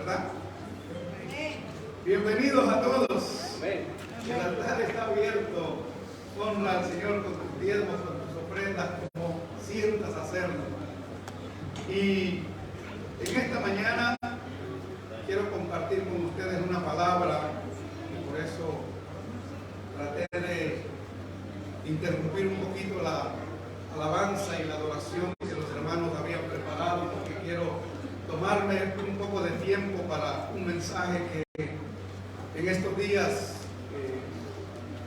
¿verdad? Bienvenidos a todos. El altar está abierto. Honra al Señor con tus diezmos, con tus ofrendas, como sientas hacerlo. Y en esta mañana quiero compartir con ustedes una palabra, y por eso traté de interrumpir un poquito la alabanza y la adoración que los hermanos habían preparado, porque quiero tomarme un poco de tiempo para un mensaje que en estos días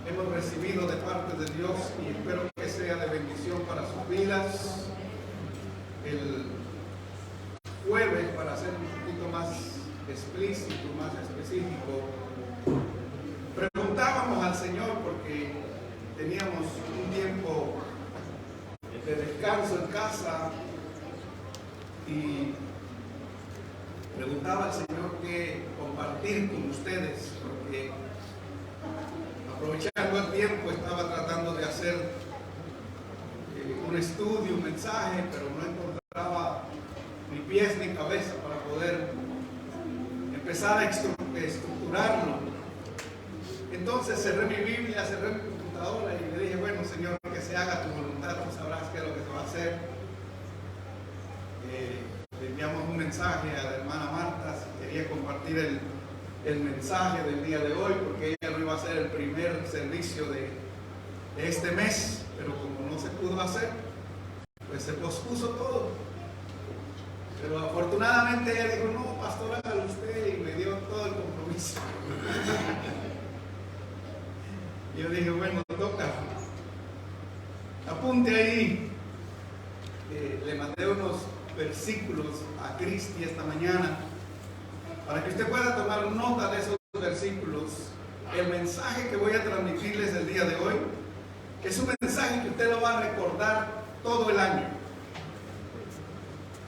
hemos recibido de parte de Dios y espero que sea de bendición para sus vidas. El jueves, para ser un poquito más explícito, más específico, preguntábamos al Señor porque teníamos un tiempo de descanso en casa y preguntaba al Señor qué compartir con ustedes, porque aprovechando el tiempo estaba tratando de hacer un estudio, un mensaje, pero no encontraba ni pies ni cabeza para poder empezar a estructurarlo. Entonces cerré mi Biblia, cerré mi computadora y le dije, bueno, Señor, que se haga tu voluntad, tú sabrás qué es lo que se va a hacer. Le enviamos un mensaje a la hermana Marta si quería compartir el mensaje del día de hoy, porque ella no iba a ser el primer servicio de este mes, pero como no se pudo hacer, pues se pospuso todo. Pero afortunadamente ella dijo, no, pastor, hágalo usted, y me dio todo el compromiso. Y yo dije, bueno, toca. Apunte ahí. Le mandé unos versículos a Cristi esta mañana para que usted pueda tomar nota de esos versículos. El mensaje que voy a transmitirles el día de hoy es un mensaje que usted lo va a recordar todo el año,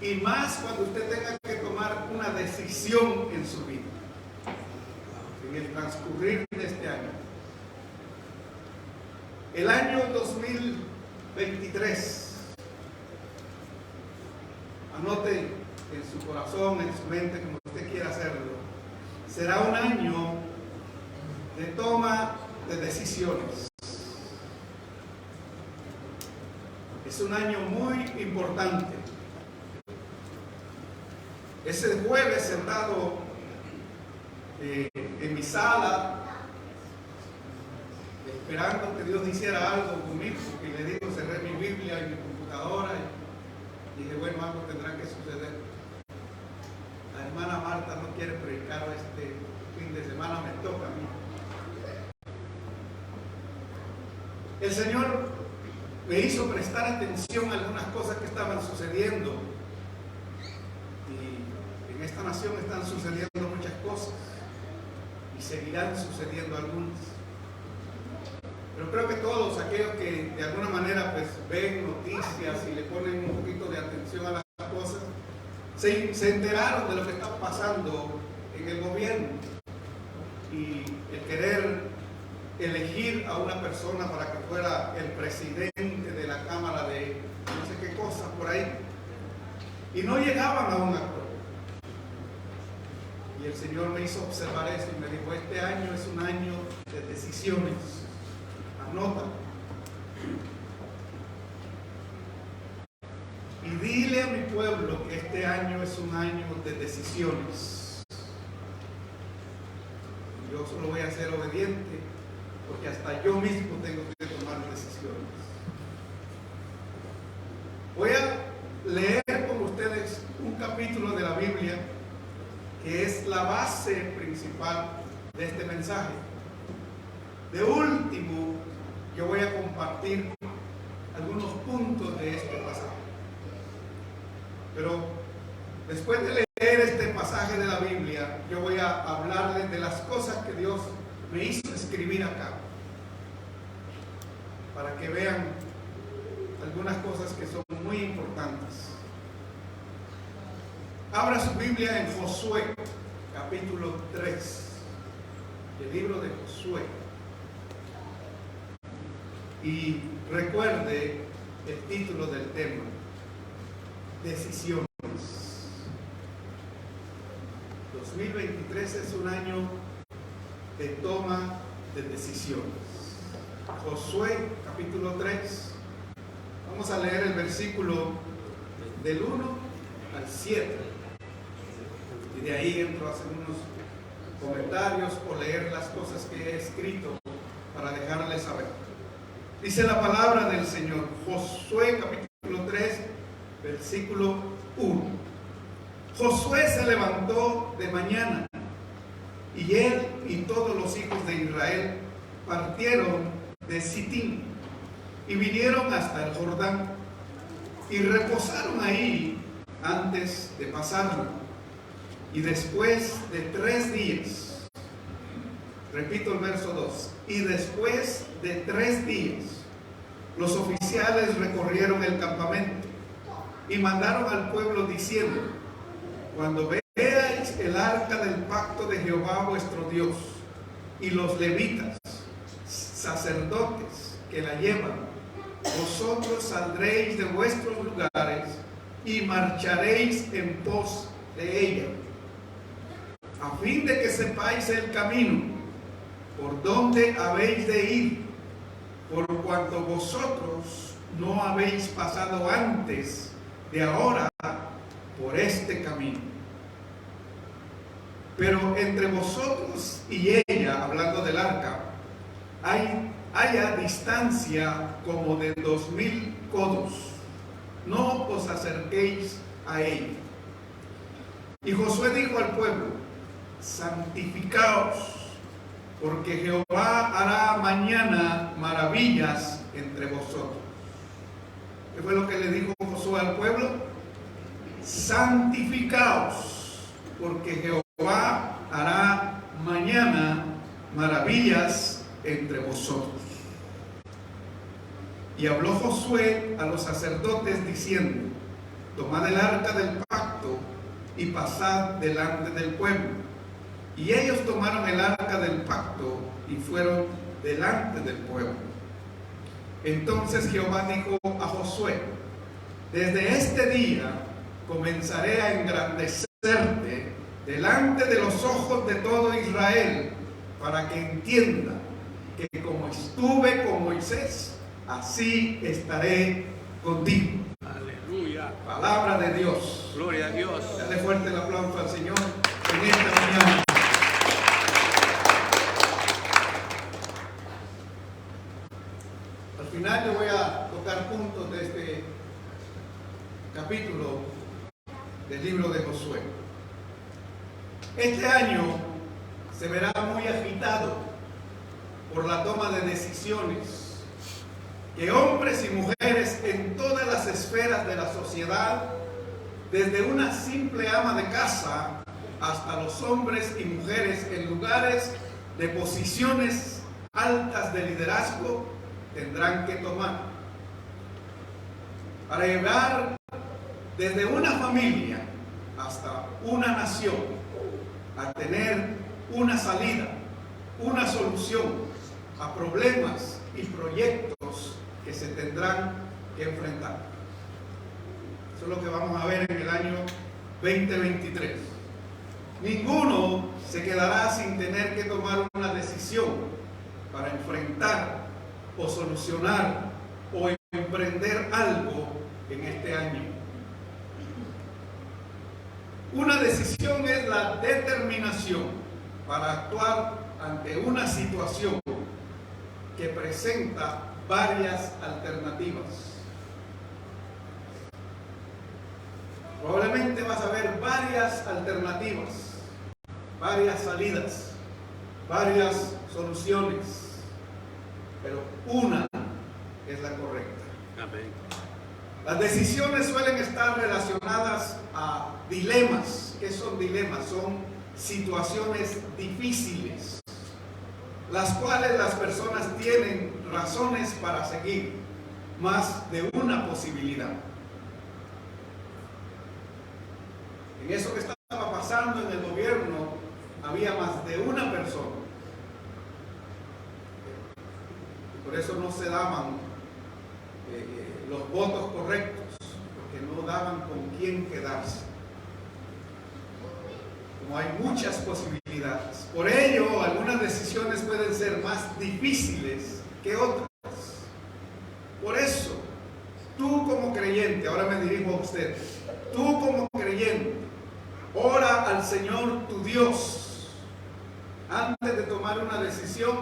y más cuando usted tenga que tomar una decisión en su vida en el transcurrir de este año. El año 2023, anote en su corazón, en su mente, como usted quiera hacerlo, será un año de toma de decisiones. Es un año muy importante. Ese jueves, sentado en mi sala, esperando que Dios hiciera algo conmigo, porque le digo, cerré mi Biblia y mi computadora y dije, bueno, algo tendrá que suceder. La hermana Marta no quiere predicar este fin de semana, me toca a mí. El Señor me hizo prestar atención a algunas cosas que estaban sucediendo, y en esta nación están sucediendo muchas cosas y seguirán sucediendo algunas. Pero creo que todos aquellos que de alguna manera pues ven noticias y le ponen un poquito de atención a las cosas, se enteraron de lo que está pasando en el gobierno, y el querer elegir a una persona para que fuera el presidente de la Cámara de no sé qué cosas por ahí, y no llegaban a un acuerdo. Y el Señor me hizo observar eso y me dijo, este año es un año de decisiones. Anota. Y dile a mi pueblo que este año es un año de decisiones. Yo solo voy a ser obediente, porque hasta yo mismo tengo que tomar decisiones. Voy a leer con ustedes un capítulo de la Biblia que es la base principal de este mensaje. De último, yo voy a compartir algunos puntos de este pasaje. Pero después de leer este pasaje de la Biblia, yo voy a hablarles de las cosas que Dios me hizo escribir acá, para que vean algunas cosas que son muy importantes. Abra su Biblia en Josué, capítulo 3, el libro de Josué. Y recuerde el título del tema: decisiones. 2023 es un año de toma de decisiones. Josué capítulo 3. Vamos a leer el versículo del 1 al 7. Y de ahí entro a hacer unos comentarios o leer las cosas que he escrito para dejarles saber. Dice la palabra del Señor, Josué capítulo 3, versículo 1. Josué se levantó de mañana, y él y todos los hijos de Israel partieron de Sitín y vinieron hasta el Jordán y reposaron ahí antes de pasarlo. Y después de 3 días, repito el verso 2, y después de 3 días, los oficiales recorrieron el campamento y mandaron al pueblo diciendo: cuando veáis el arca del pacto de Jehová vuestro Dios y los levitas, sacerdotes que la llevan, vosotros saldréis de vuestros lugares y marcharéis en pos de ella, a fin de que sepáis el camino por donde habéis de ir, por cuanto vosotros no habéis pasado antes de ahora por este camino. Pero entre vosotros y ella, hablando del arca, haya distancia como de 2000 codos. No os acerquéis a ella. Y Josué dijo al pueblo: santificaos, porque Jehová hará mañana maravillas entre vosotros. ¿Qué fue lo que le dijo Josué al pueblo? Santificaos, porque Jehová hará mañana maravillas entre vosotros. Y habló Josué a los sacerdotes diciendo: tomad el arca del pacto y pasad delante del pueblo. Y ellos tomaron el arca del pacto y fueron delante del pueblo. Entonces Jehová dijo a Josué: desde este día comenzaré a engrandecerte delante de los ojos de todo Israel, para que entienda que como estuve con Moisés, así estaré contigo. Aleluya. Palabra de Dios. Gloria a Dios. Dale fuerte el aplauso al Señor en esta mañana. Al final yo voy a tocar puntos de este capítulo del libro de Josué. Este año se verá muy agitado por la toma de decisiones que hombres y mujeres en todas las esferas de la sociedad, desde una simple ama de casa hasta los hombres y mujeres en lugares de posiciones altas de liderazgo, tendrán que tomar para llevar desde una familia hasta una nación a tener una salida, una solución a problemas y proyectos que se tendrán que enfrentar. Eso es lo que vamos a ver en el año 2023. Ninguno se quedará sin tener que tomar una decisión para enfrentar o solucionar o emprender algo en este año. Una decisión es la determinación para actuar ante una situación que presenta varias alternativas. Probablemente vas a ver varias alternativas, varias salidas, varias soluciones, pero una es la correcta. Amén. Las decisiones suelen estar relacionadas a dilemas. ¿Qué son dilemas? Son situaciones difíciles, las cuales las personas tienen razones para seguir, más de una posibilidad. En eso que estaba pasando en el gobierno, había más de una persona. Por eso no se daban los votos correctos, porque no daban con quién quedarse. como hay muchas posibilidades. Por ello, algunas decisiones pueden ser más difíciles que otras. Por eso, tú como creyente, ahora me dirijo a usted, tú como creyente, ora al Señor tu Dios. Antes de tomar una decisión,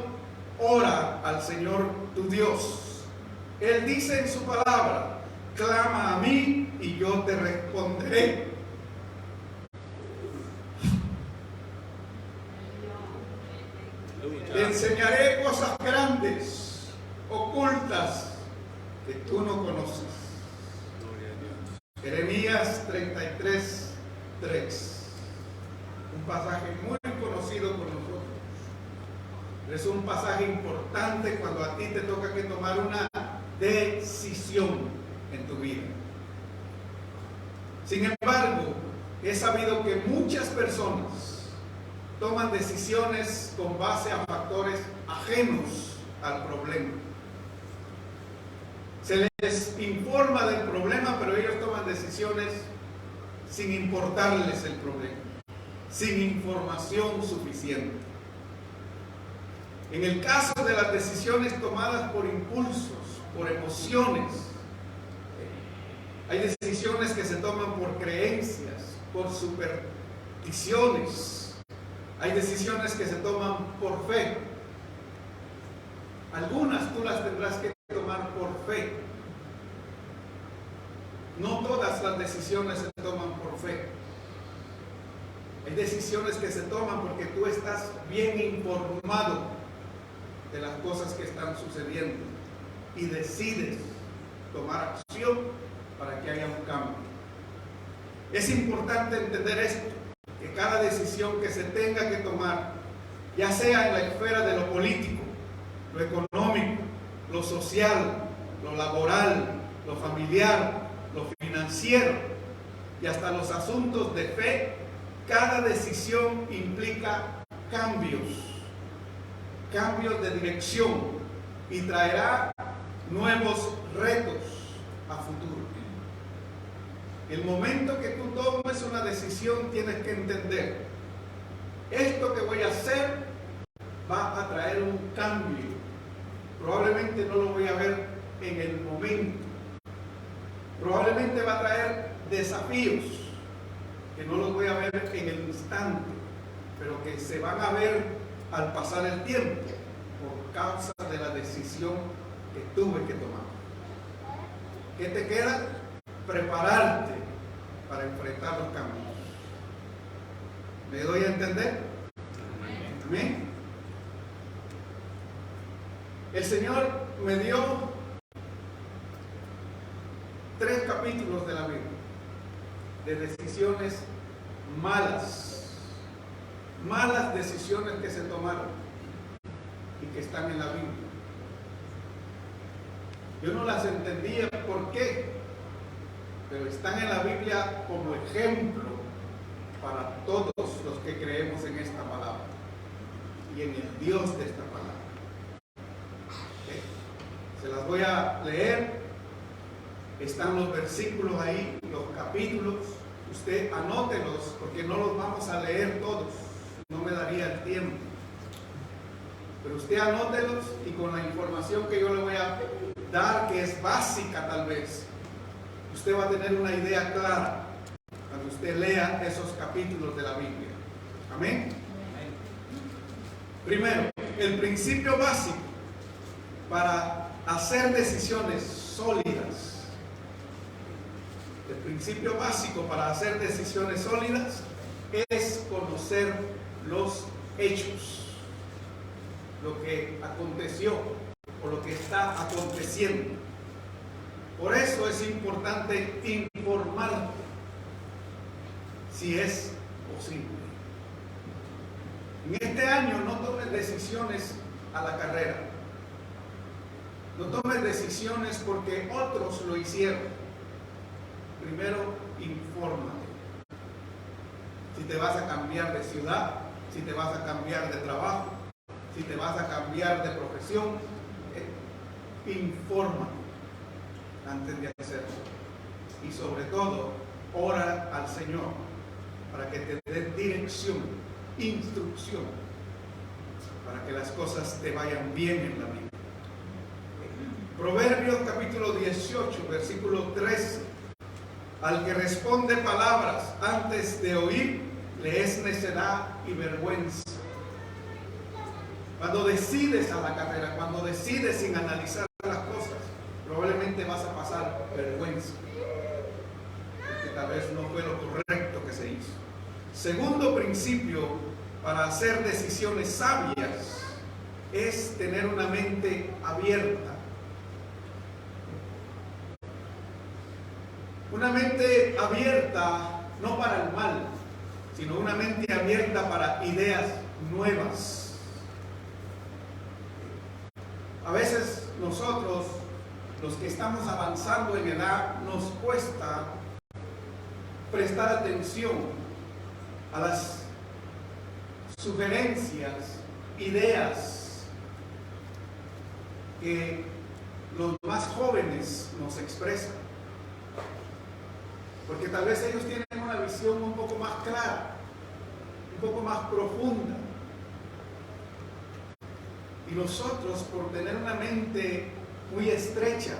ora al Señor tu Dios. Él dice en su palabra: clama a mí y yo te responderé. Te enseñaré cosas grandes, ocultas, que tú no conoces. Jeremías 33:3. Un pasaje muy conocido por nosotros. Es un pasaje importante cuando a ti te toca que tomar una decisión en tu vida. Sin embargo, he sabido que muchas personas toman decisiones con base a factores ajenos al problema. Se les informa del problema, pero ellos toman decisiones sin importarles el problema, sin información suficiente. En el caso de las decisiones tomadas por impulsos, por emociones, hay decisiones que se toman por creencias, por supersticiones. Hay decisiones que se toman por fe. Algunas tú las tendrás que tomar por fe. No todas las decisiones se toman por fe. Hay decisiones que se toman porque tú estás bien informado de las cosas que están sucediendo y decides tomar acción para que haya un cambio. Es importante entender esto, que cada decisión que se tenga que tomar, ya sea en la esfera de lo político, lo económico, lo social, lo laboral, lo familiar, lo financiero y hasta los asuntos de fe, cada decisión implica cambios de dirección y traerá nuevos retos a futuro. El momento que tú tomes una decisión, tienes que entender: esto que voy a hacer va a traer un cambio. Probablemente no lo voy a ver en el momento. Probablemente va a traer desafíos que no los voy a ver en el instante, pero que se van a ver al pasar el tiempo por causa de la decisión que tuve que tomar. ¿Qué te queda? Prepararte para enfrentar los cambios. ¿Me doy a entender? Amén. El Señor me dio 3 capítulos de la Biblia de decisiones malas decisiones que se tomaron y que están en la Biblia. Yo no las entendía por qué, pero están en la Biblia como ejemplo para todos los que creemos en esta palabra y en el Dios de esta palabra. ¿Okay? Se las voy a leer. Están los versículos ahí, los capítulos. Usted anótelos porque no los vamos a leer todos. No me daría el tiempo. Pero usted anótelos y con la información que yo le voy a dar, que es básica tal vez, usted va a tener una idea clara cuando usted lea esos capítulos de la Biblia. Amén. Primero, el principio básico para hacer decisiones sólidas. El principio básico para hacer decisiones sólidas es conocer los hechos, lo que aconteció o lo que está aconteciendo. Por eso es importante informarte si es posible. En este año no tomes decisiones a la carrera. No tomes decisiones porque otros lo hicieron. Primero, infórmate. Si te vas a cambiar de ciudad, si te vas a cambiar de trabajo, si te vas a cambiar de profesión, infórmate antes de hacerlo. Y sobre todo, ora al Señor para que te dé dirección, instrucción, para que las cosas te vayan bien en la vida. Proverbios capítulo 18, versículo 13. Al que responde palabras antes de oír, le es necedad y vergüenza. Cuando decides a la carrera, cuando decides sin analizar las cosas, probablemente vas a pasar vergüenza, porque tal vez no fue lo correcto que se hizo. Segundo principio para hacer decisiones sabias es tener una mente abierta. Una mente abierta no para el mal, sino una mente abierta para ideas nuevas. A veces nosotros, los que estamos avanzando en edad, nos cuesta prestar atención a las sugerencias, ideas que los más jóvenes nos expresan. Porque tal vez ellos tienen una visión un poco más clara, un poco más profunda. Y nosotros, por tener una mente muy estrecha,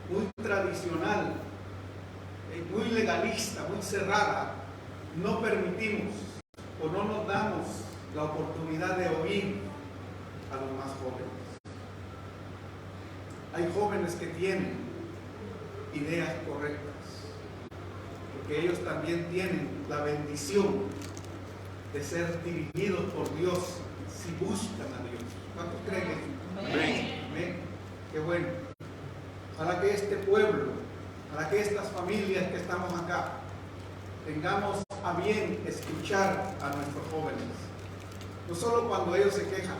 muy tradicional, muy legalista, muy cerrada, no permitimos o no nos damos la oportunidad de oír a los más jóvenes. Hay jóvenes que tienen ideas correctas, porque ellos también tienen la bendición de ser dirigidos por Dios si buscan a Dios. ¿Cuántos creen eso? Amén. Amén. Qué bueno. Ojalá que este pueblo, ojalá que estas familias que estamos acá, tengamos a bien escuchar a nuestros jóvenes. No solo cuando ellos se quejan,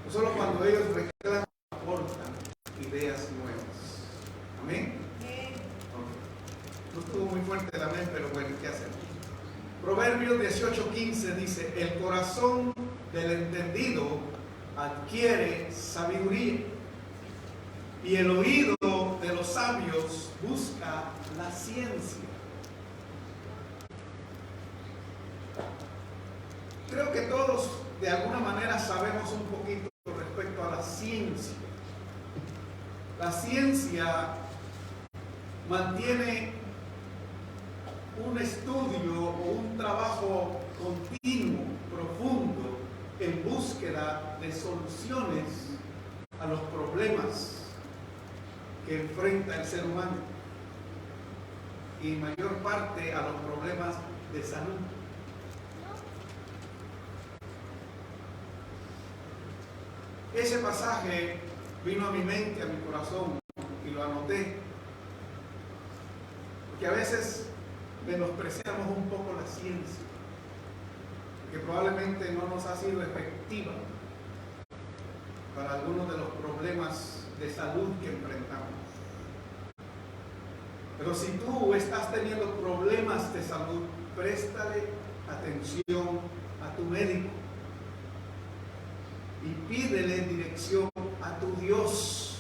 no solo cuando ellos reclaman, aportan ideas nuevas. Amén. No estuvo muy fuerte el amén, pero bueno, ¿qué hacemos? Proverbios 18:15 dice: el corazón del entendido adquiere sabiduría, y el oído de los sabios busca la ciencia. Creo que todos de alguna manera sabemos un poquito respecto a la ciencia. La ciencia mantiene un estudio o un trabajo continuo, profundo, en búsqueda de soluciones a los problemas que enfrenta el ser humano, y en mayor parte a los problemas de salud. Ese pasaje vino a mi mente, a mi corazón, y lo anoté, porque a veces menospreciamos un poco la ciencia, que probablemente no nos ha sido efectiva para algunos de los problemas de salud que enfrentamos. Pero si tú estás teniendo problemas de salud, préstale atención a tu médico y pídele dirección a tu Dios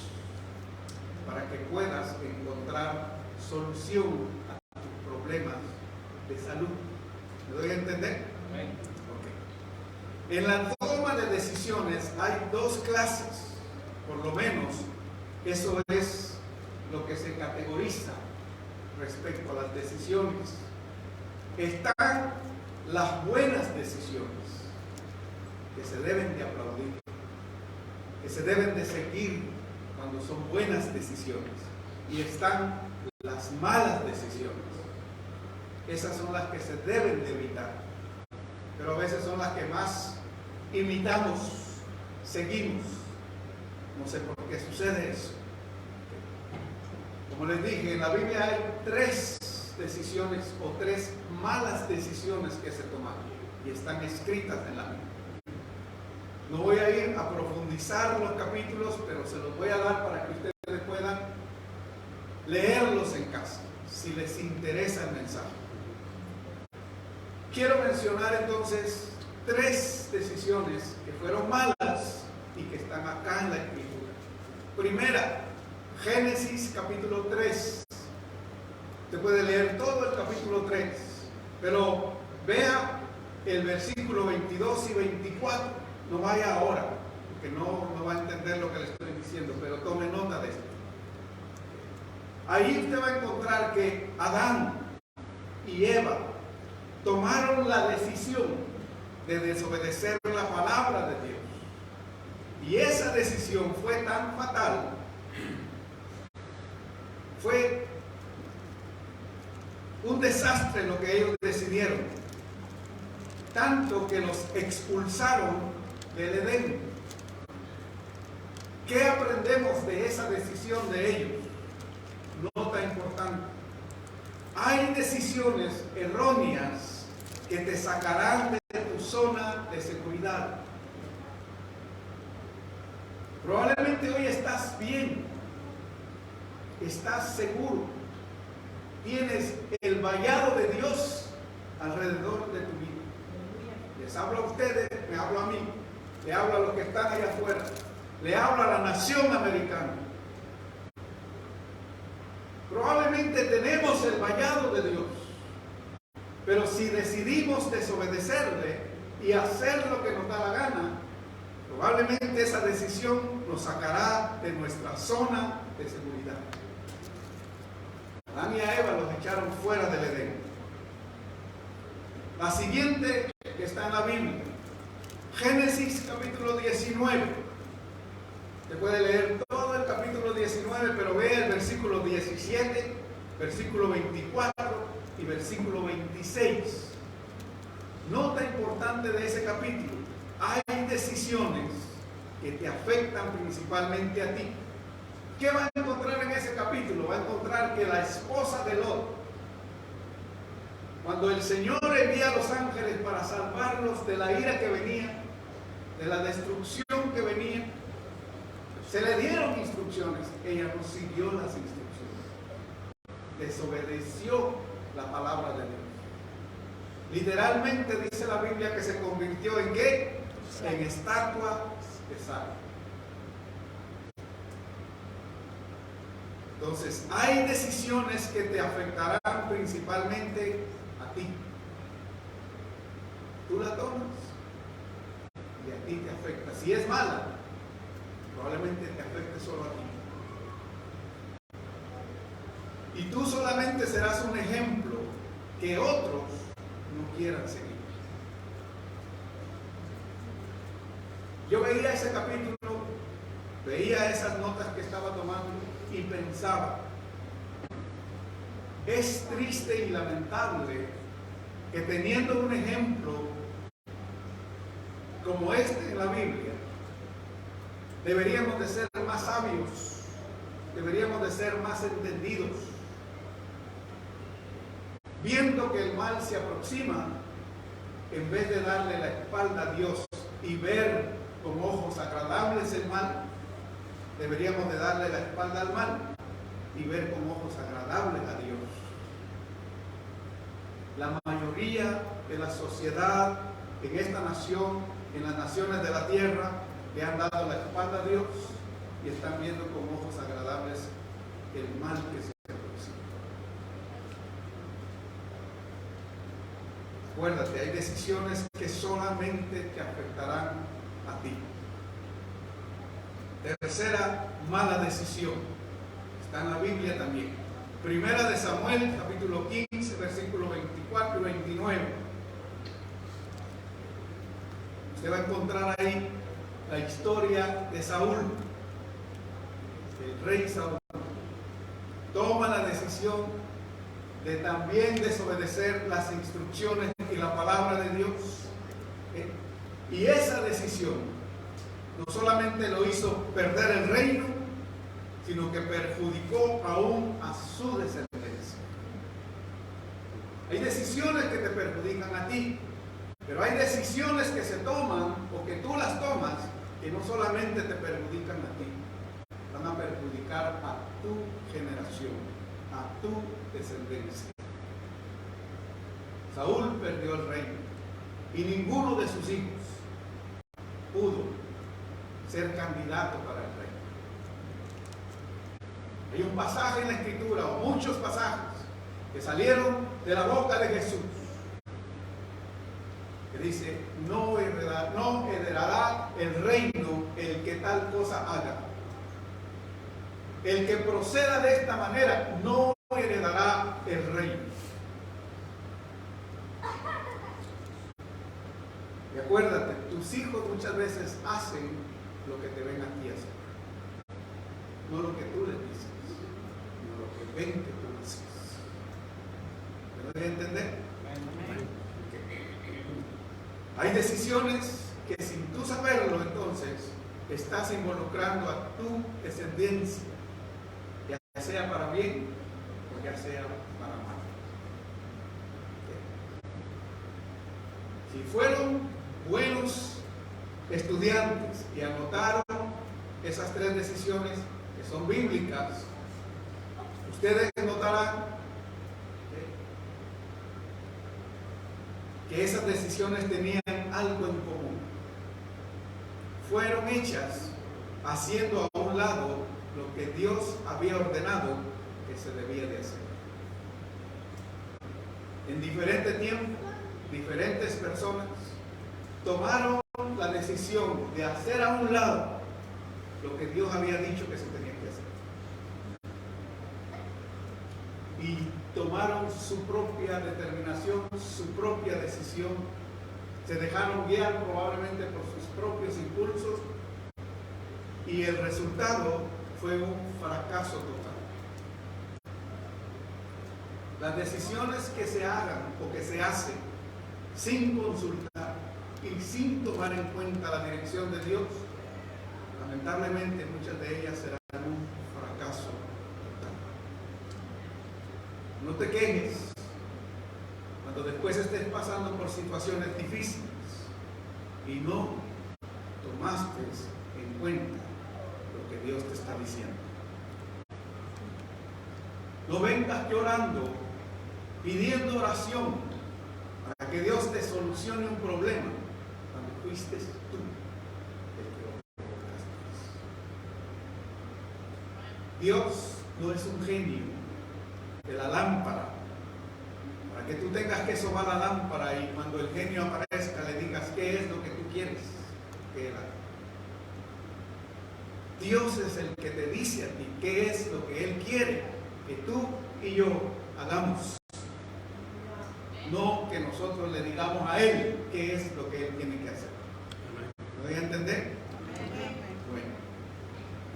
para que puedas encontrar solución a tus problemas de salud. ¿Me doy a entender? Amén. Okay. En la toma de decisiones hay dos clases, por lo menos eso es lo que se categoriza respecto a las decisiones. Están las buenas decisiones, que se deben de aplaudir, que se deben de seguir cuando son buenas decisiones, y están las malas decisiones. Esas son las que se deben de evitar, pero a veces son las que más imitamos, seguimos. No sé por qué sucede eso. Como les dije, en la Biblia hay 3 decisiones o 3 malas decisiones que se toman y están escritas en la Biblia. No voy a ir a profundizar los capítulos, pero se los voy a dar para que ustedes puedan leerlos en casa, si les interesa el mensaje. Quiero mencionar entonces 3 decisiones que fueron malas y que están acá en la Escritura. Primera, Génesis capítulo 3. Usted puede leer todo el capítulo 3, pero vea el versículo 22 y 24. No vaya ahora, porque no va a entender lo que le estoy diciendo, pero tome nota de esto. Ahí usted va a encontrar que Adán y Eva tomaron la decisión de desobedecer la palabra de Dios. Y esa decisión fue tan fatal, fue un desastre lo que ellos decidieron, tanto que los expulsaron del Edén. ¿Qué aprendemos de esa decisión de ellos? Nota importante: hay decisiones erróneas que te sacarán de tu zona de seguridad. Probablemente hoy estás bien, estás seguro, tienes el vallado de Dios alrededor de tu vida. Les hablo a ustedes, me hablo a mí, le hablo a los que están allá afuera, le hablo a la nación americana. Probablemente tenemos el vallado de Dios, pero si decidimos desobedecerle y hacer lo que nos da la gana, probablemente esa decisión nos sacará de nuestra zona de seguridad. Adán y a Eva los echaron fuera del Edén. La siguiente que está en la Biblia, Génesis capítulo 19. Usted puede leer todo el capítulo 19, pero vea el versículo 17, versículo 24 y versículo 26. Nota importante de ese capítulo: hay decisiones que te afectan principalmente a ti. ¿Qué va a encontrar en ese capítulo? Va a encontrar que la esposa de Lot, cuando el Señor envía a los ángeles para salvarlos de la ira que venía, de la destrucción que venía, se le dieron instrucciones. Ella no siguió las instrucciones, desobedeció la palabra de Dios. Literalmente dice la Biblia que se convirtió en ¿qué? En estatua de sal. Entonces, hay decisiones que te afectarán principalmente a ti. Tú la tomas y a ti te afecta. Si es mala, probablemente te afecte solo a ti. Y tú solamente serás un ejemplo que otros no quieran seguir. Yo veía ese capítulo, veía esas notas que estaba tomando y pensaba: es triste y lamentable que teniendo un ejemplo como este en la Biblia, deberíamos de ser más sabios, deberíamos de ser más entendidos. Viendo que el mal se aproxima, en vez de darle la espalda a Dios y ver con ojos agradables el mal, deberíamos de darle la espalda al mal y ver con ojos agradables a Dios. La mayoría de la sociedad en esta nación, en las naciones de la tierra, le han dado la espalda a Dios y están viendo con ojos agradables el mal que se aproxima. Acuérdate, hay decisiones que solamente te afectarán a ti. Tercera mala decisión, está en la Biblia también. Primera de Samuel, capítulo 15, versículos 24 y 29. Usted va a encontrar ahí la historia de Saúl, el rey Saúl. Toma la decisión de también desobedecer las instrucciones y la palabra de Dios. Y esa decisión no solamente lo hizo perder el reino, sino que perjudicó aún a su descendencia. Hay decisiones que te perjudican a ti, pero hay decisiones que se toman o que tú las tomas que no solamente te perjudican a ti, van a perjudicar a tu generación, a tu descendencia. Saúl perdió el reino y ninguno de sus hijos pudo ser candidato para el reino. Hay un pasaje en la Escritura, o muchos pasajes, que salieron de la boca de Jesús, que dice, no heredará el reino el que tal cosa haga. El que proceda de esta manera no heredará el reino. Y acuérdate, tus hijos muchas veces hacen lo que te ven a ti hacer. No lo que tú les dices, sino lo que ven que tú dices. ¿Me doy a entender? Hay decisiones que sin tú saberlo, entonces, estás involucrando a tu descendencia, ya sea para bien o ya sea para mal. Si fueron buenos estudiantes y anotaron esas 3 decisiones que son bíblicas, ustedes notarán que esas decisiones tenían algo en común. Fueron hechas haciendo a un lado lo que Dios había ordenado que se debía de hacer. En diferente tiempo, diferentes personas tomaron la decisión de hacer a un lado lo que Dios había dicho que se tenía que hacer. Y tomaron su propia determinación, su propia decisión. Se dejaron guiar probablemente por sus propios impulsos y el resultado fue un fracaso total. Las decisiones que se hagan o que se hacen sin consultar y sin tomar en cuenta la dirección de Dios, lamentablemente muchas de ellas serán un fracaso total. No te quejes cuando después estés pasando por situaciones difíciles y no tomaste en cuenta lo que Dios te está diciendo. No vengas llorando, pidiendo oración para que Dios te solucione un problema cuando fuiste tú el que lo provocaste. Dios no es un genio de la lámpara para que tú tengas que sobar la lámpara y cuando el genio aparezca le digas qué es lo que tú quieres que él haga. Dios es el que te dice a ti qué es lo que Él quiere que tú y yo hagamos. No que nosotros le digamos a Él qué es lo que Él tiene que hacer. ¿Me voy a entender? Bueno,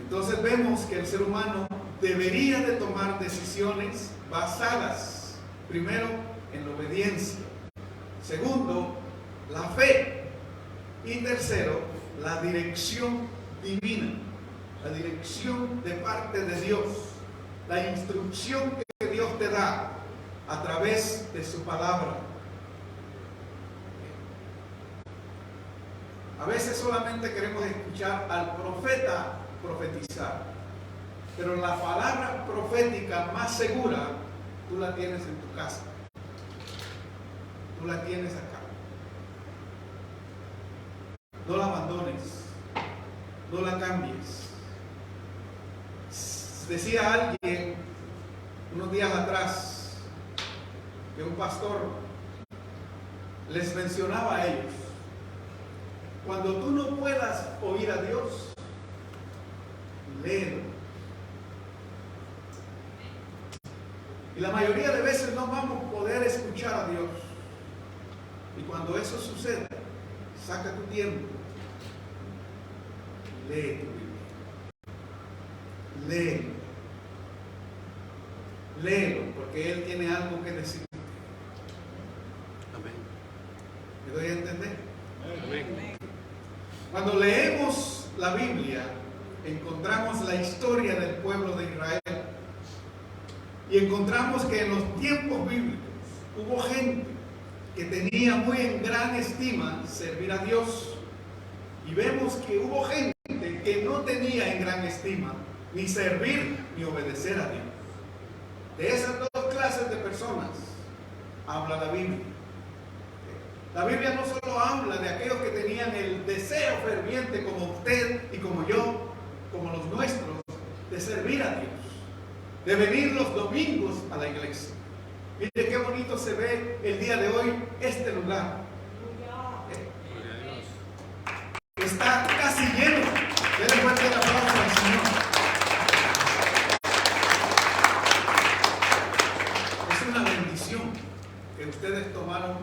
entonces vemos que el ser humano debería de tomar decisiones basadas, primero, en la obediencia. Segundo, la fe. Y tercero, la dirección divina. La dirección de parte de Dios. La instrucción que Dios te da a través de su palabra. A veces solamente queremos escuchar al profeta profetizar, pero la palabra profética más segura tú la tienes en tu casa, tú la tienes acá. No la abandones, no la cambies. Decía alguien unos días atrás que un pastor les mencionaba a ellos: cuando tú no puedas oír a Dios, léelo. Y la mayoría de veces no vamos a poder escuchar a Dios. Y cuando eso suceda, saca tu tiempo, lee tu Biblia. Léelo. Léelo, porque Él tiene algo que decir. Amén. ¿Me doy a entender? Amén. Cuando leemos la Biblia, encontramos la historia del pueblo de Israel. Y encontramos que en los tiempos bíblicos hubo gente que tenía muy en gran estima servir a Dios. Y vemos que hubo gente que no tenía en gran estima ni servir ni obedecer a Dios. De esas dos clases de personas habla la Biblia. La Biblia no solo habla de aquellos que tenían el deseo ferviente como usted y como yo, como los nuestros, de servir a Dios, de venir los domingos a la iglesia. Mire qué bonito se ve el día de hoy este lugar. está casi lleno. Denle fuerte el aplauso al Señor. Es una bendición que ustedes tomaron,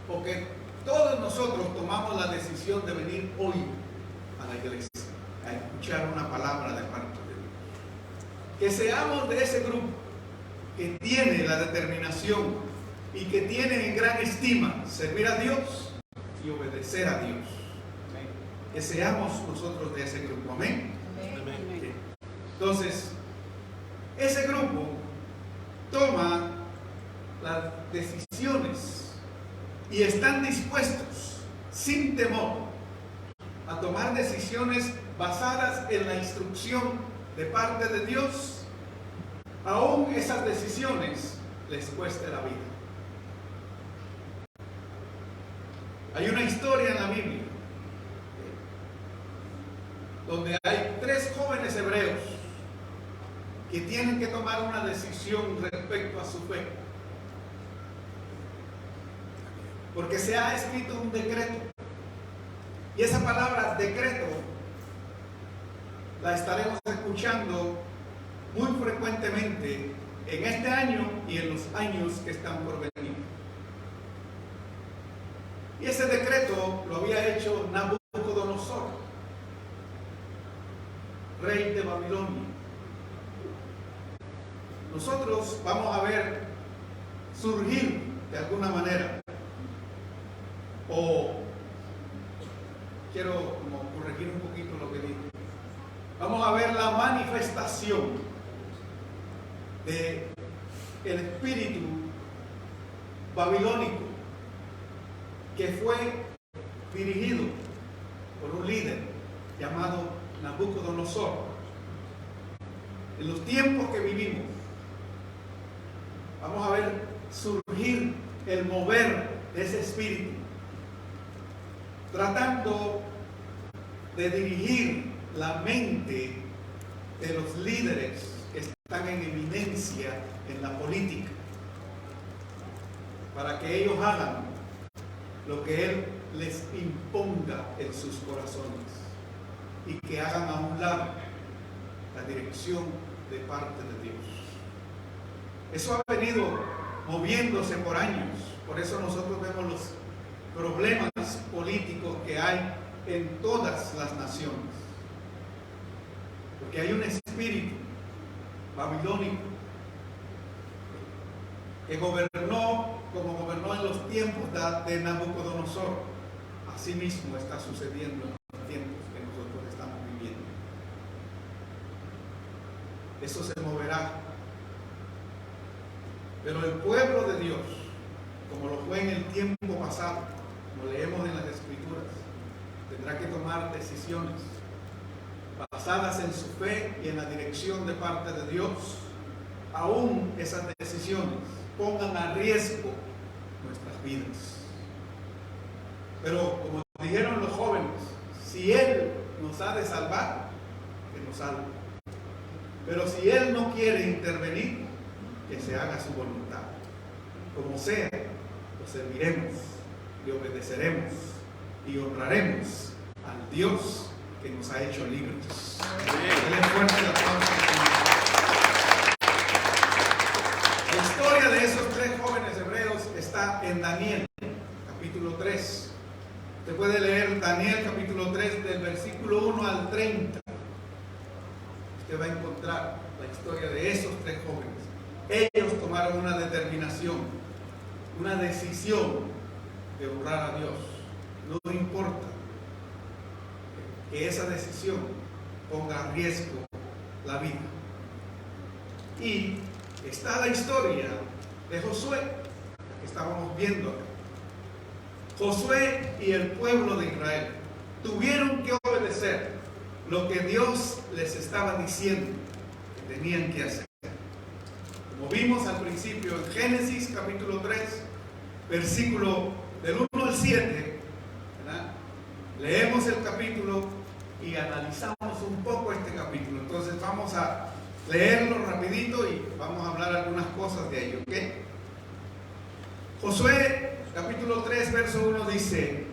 porque todos nosotros tomamos la decisión de venir hoy a la iglesia a escuchar una palabra de parte de Dios. Que seamos de ese grupo que tiene la determinación y que tiene en gran estima servir a Dios y obedecer a Dios. Que seamos nosotros de ese grupo. Amén. Amén. Entonces, ese grupo toma las decisiones y están dispuestos, sin temor, a tomar decisiones basadas en la instrucción de parte de Dios, aún esas decisiones les cueste la vida. Hay una historia en la Biblia donde hay 3 jóvenes hebreos que tienen que tomar una decisión respecto a su fe, porque se ha escrito un decreto, y esa palabra decreto la estaremos escuchando muy frecuentemente en este año y en los años que están por venir. Y ese decreto lo había hecho Nabucodonosor, rey de Babilonia. Nosotros vamos a ver surgir de alguna manera, o quiero como corregir un poquito lo que dije, vamos a ver la manifestación de el espíritu babilónico que fue dirigido por un líder llamado Nabucodonosor. En los tiempos que vivimos, vamos a ver surgir el mover de ese espíritu, tratando de dirigir la mente de los líderes que están en eminencia en la política, para que ellos hagan lo que Él les imponga en sus corazones y que hagan a un lado la dirección de parte de Dios. Eso ha venido moviéndose por años. Por eso nosotros vemos los problemas políticos que hay en todas las naciones, porque hay un espíritu babilónico que gobernó como gobernó en los tiempos de Nabucodonosor. Así mismo está sucediendo en los tiempos que nosotros estamos viviendo. Eso se moverá, pero el pueblo de Dios, como lo fue en el tiempo pasado, como leemos en las Escrituras, tendrá que tomar decisiones basadas en su fe y en la dirección de parte de Dios. Aún esas decisiones pongan a riesgo nuestras vidas. Pero como dijeron los jóvenes, si Él nos ha de salvar, que nos salve. Pero si Él no quiere intervenir, que se haga su voluntad. Como sea, lo serviremos, le obedeceremos y honraremos al Dios que nos ha hecho libres. Denle fuerte el aplauso. La historia de esos 3 jóvenes hebreos está en Daniel, capítulo 3. Usted puede leer Daniel, capítulo 3, del versículo 1 al 30. Usted va a encontrar la historia de esos 3 jóvenes. Ellos tomaron una determinación, una decisión de honrar a Dios. No importa que esa decisión ponga en riesgo la vida. Y está la historia de Josué, que estábamos viendo acá. Josué y el pueblo de Israel tuvieron que obedecer lo que Dios les estaba diciendo que tenían que hacer. Como vimos al principio en Génesis capítulo 3, versículo del 1 al 7, ¿verdad? Leemos el capítulo y analizamos un poco este capítulo. Entonces vamos a leerlo rapidito y vamos a hablar algunas cosas de ello, ¿ok? Josué capítulo 3 verso 1 dice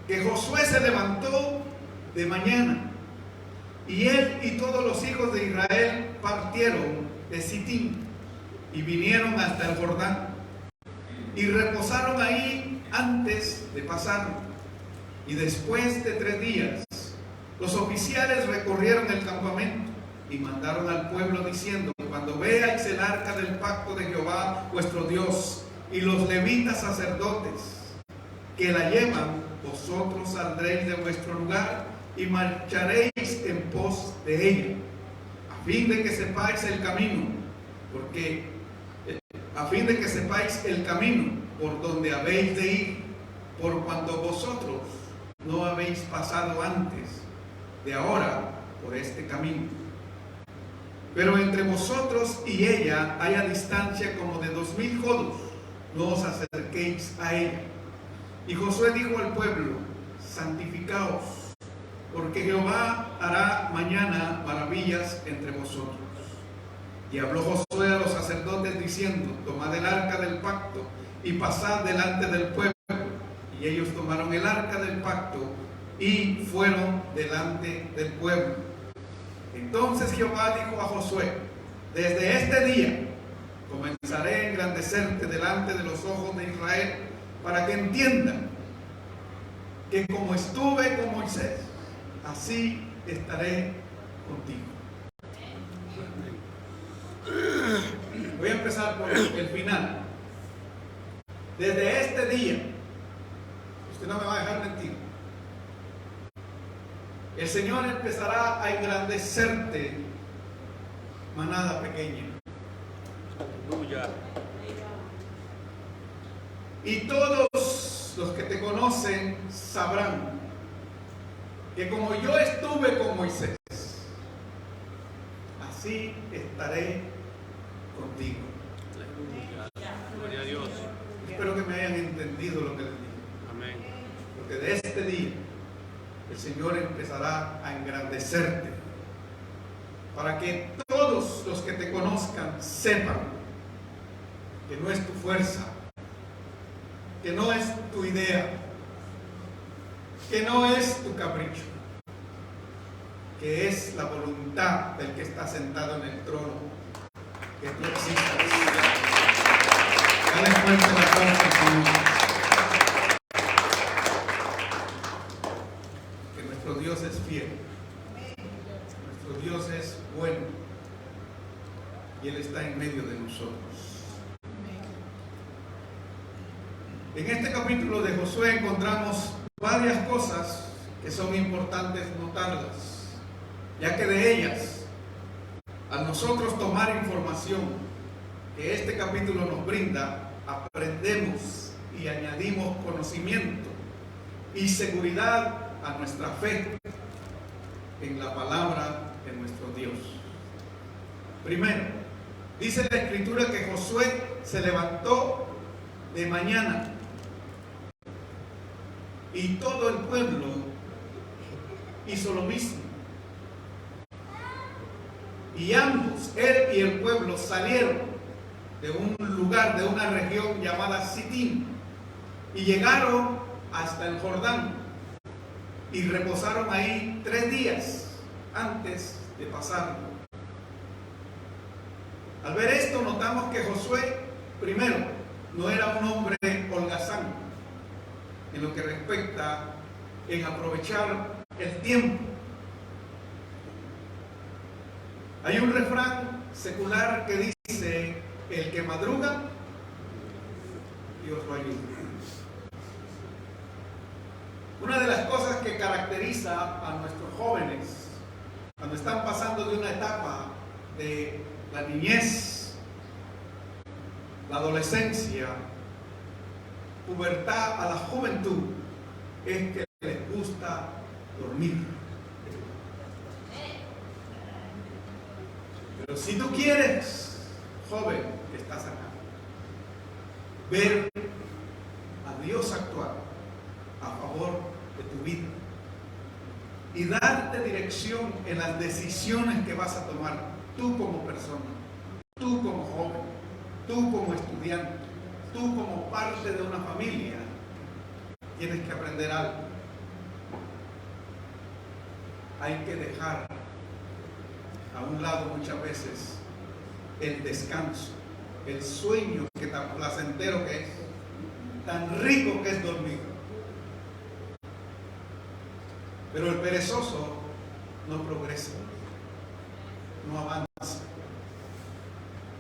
que Josué se levantó de mañana. Y él y todos los hijos de Israel partieron de Sitín y vinieron hasta el Jordán y reposaron ahí antes de pasarlo. Y después de 3 días, los oficiales recorrieron el campamento y mandaron al pueblo diciendo: cuando veáis el arca del pacto de Jehová vuestro Dios y los levitas sacerdotes que la llevan, vosotros saldréis de vuestro lugar y marcharéis en pos de ella, a fin de que sepáis el camino, por donde habéis de ir, por cuanto vosotros no habéis pasado antes de ahora por este camino. Pero entre vosotros y ella haya distancia como de 2000 jodos, no os acerquéis a ella. Y Josué dijo al pueblo: santificaos, porque Jehová hará mañana maravillas entre vosotros. Y habló Josué a los sacerdotes diciendo: tomad el arca del pacto y pasad delante del pueblo. Y ellos tomaron el arca del pacto y fueron delante del pueblo. Entonces Jehová dijo a Josué: desde este día comenzaré a engrandecerte delante de los ojos de Israel, para que entiendan que como estuve con Moisés, así estaré contigo. Voy a empezar por el final. Desde este día, usted no me va a dejar mentir, el Señor empezará a engrandecerte, manada pequeña. Aleluya. Y todos los que te conocen sabrán que como yo estuve con Moisés, así estaré contigo. Aleluya. Gloria a Dios. Espero que me hayan entendido lo que les dije. Amén. Porque de este día el Señor empezará a engrandecerte, para que todos los que te conozcan sepan que no es tu fuerza, que no es tu idea, que no es tu capricho, que es la voluntad del que está sentado en el trono, que tú existas. Dale fuerte la palabra al Señor. Que nuestro Dios es fiel, nuestro Dios es bueno, y Él está en medio de nosotros. En este capítulo de Josué encontramos varias cosas que son importantes notarlas, ya que de ellas, al nosotros tomar información que este capítulo nos brinda, aprendemos y añadimos conocimiento y seguridad a nuestra fe en la palabra de nuestro Dios. Primero, dice la Escritura que Josué se levantó de mañana y todo el pueblo hizo lo mismo. Y ambos, él y el pueblo, salieron de un lugar, de una región llamada Sitín, y llegaron hasta el Jordán y reposaron ahí 3 días antes de pasarlo. Al ver esto, notamos que Josué, primero, no era un hombre holgazán en lo que respecta en aprovechar el tiempo. Hay un refrán secular que dice: el que madruga, Dios lo ayuda. Una de las cosas que caracteriza a nuestros jóvenes cuando están pasando de una etapa de la niñez, la adolescencia, pubertad a la juventud, es que les gusta dormir. Pero si tú quieres, joven que estás acá, ver a Dios actuar a favor de tu vida y darte dirección en las decisiones que vas a tomar, tú como persona, tú como joven, tú como estudiante, tú como parte de una familia, tienes que aprender algo. hay que dejar a un lado muchas veces el descanso, el sueño que tan placentero que es, tan rico que es dormir. Pero el perezoso no progresa, no avanza.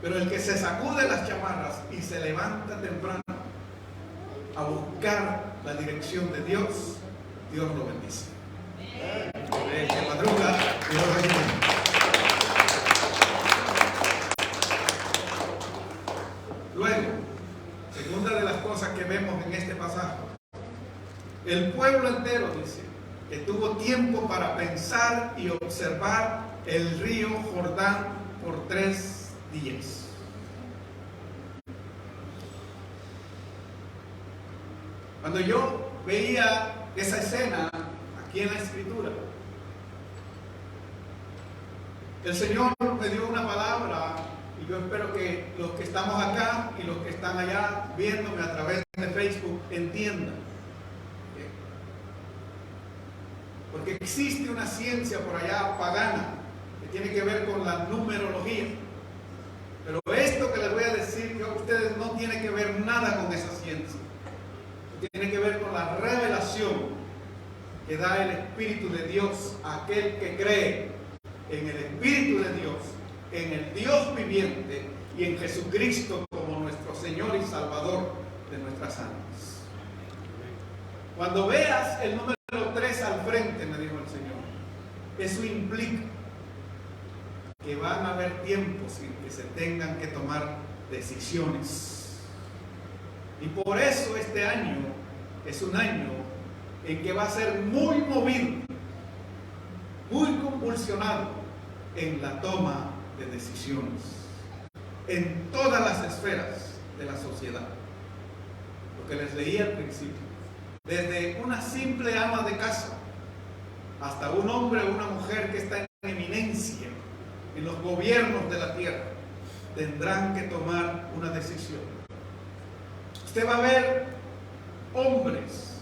Pero el que se sacude las chamarras y se levanta temprano a buscar la dirección de Dios, Dios lo bendice. El que madruga, Dios lo bendice. Luego, segunda de las cosas que vemos en este pasaje, el pueblo entero dice que tuvo tiempo para pensar y observar el río Jordán por 3 días. Cuando yo veía esa escena aquí en la Escritura, el Señor me dio una palabra y yo espero que los que estamos acá y los que están allá viéndome a través de Facebook entiendan. Porque existe una ciencia por allá pagana que tiene que ver con la numerología. Pero esto que les voy a decir yo a ustedes no tiene que ver nada con esa ciencia. Tiene que ver con la revelación que da el Espíritu de Dios a aquel que cree en el Espíritu de Dios, en el Dios viviente y en Jesucristo como nuestro Señor y Salvador de nuestras almas. Cuando veas el número 3 al frente, me dijo el Señor, eso implica que van a haber tiempos en que se tengan que tomar decisiones. Y por eso este año es un año en que va a ser muy movido, muy convulsionado en la toma de decisiones, en todas las esferas de la sociedad. Lo que les leí al principio, desde una simple ama de casa hasta un hombre o una mujer que está en eminencia en los gobiernos de la tierra, tendrán que tomar una decisión. Usted va a ver hombres,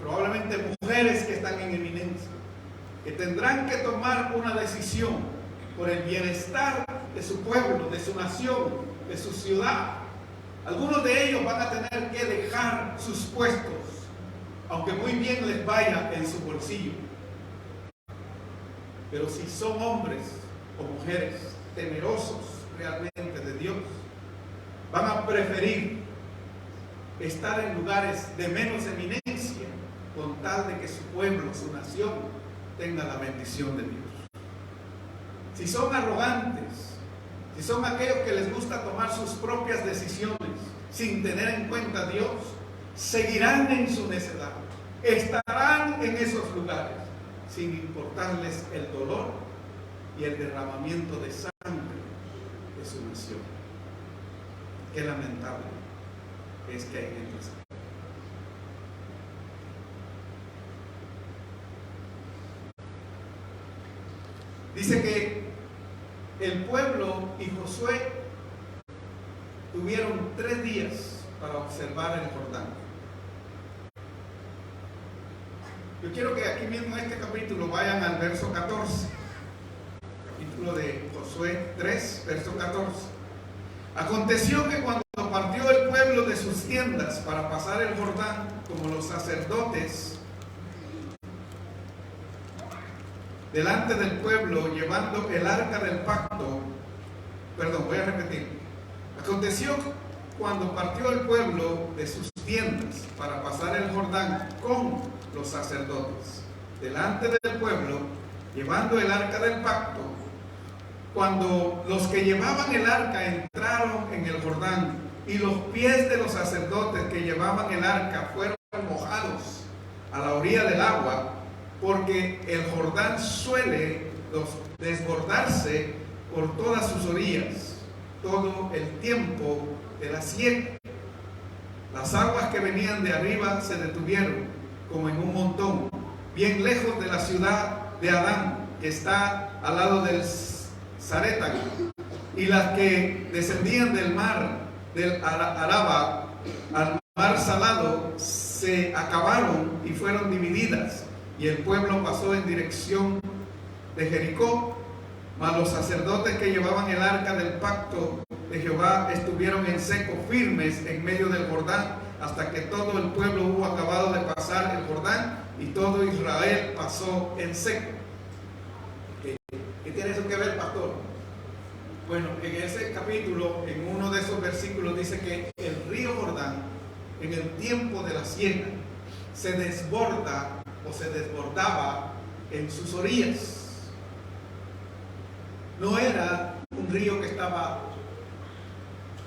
probablemente mujeres que están en eminencia, que tendrán que tomar una decisión por el bienestar de su pueblo, de su nación, de su ciudad. Algunos de ellos van a tener que dejar sus puestos, aunque muy bien les vaya en su bolsillo. Pero si son hombres o mujeres temerosos realmente de Dios, van a preferir estar en lugares de menos eminencia con tal de que su pueblo, su nación, tenga la bendición de Dios. Si son arrogantes, si son aquellos que les gusta tomar sus propias decisiones sin tener en cuenta a Dios, seguirán en su necedad, estarán en esos lugares sin importarles el dolor y el derramamiento de sangre de su nación. Qué lamentable es que hay gente así. Dice que el pueblo y Josué tuvieron 3 días para observar el Jordán. Yo quiero que aquí mismo en este capítulo vayan al verso 14, capítulo de Josué 3, verso 14. Aconteció que cuando partió el pueblo de sus tiendas para pasar el Jordán, como los sacerdotes delante del pueblo llevando el arca del pacto, voy a repetir. Aconteció cuando partió el pueblo de sus tiendas para pasar el Jordán con los sacerdotes delante del pueblo llevando el arca del pacto, cuando los que llevaban el arca entraron en el Jordán y los pies de los sacerdotes que llevaban el arca fueron mojados a la orilla del agua, porque el Jordán suele desbordarse por todas sus orillas todo el tiempo de la siega. Las aguas que venían de arriba se detuvieron como en un montón, bien lejos de la ciudad de Adán, que está al lado del Zarétano, y las que descendían del mar del Araba al mar salado se acabaron y fueron divididas, y el pueblo pasó en dirección de Jericó, mas los sacerdotes que llevaban el arca del pacto de Jehová estuvieron en seco, firmes en medio del Jordán, hasta que todo el pueblo hubo acabado de pasar el Jordán y todo Israel pasó en seco. ¿Qué tiene eso que ver, pastor? Bueno, en ese capítulo, en uno de esos versículos dice que el río Jordán, en el tiempo de la siega, se desborda o se desbordaba en sus orillas. No era un río que estaba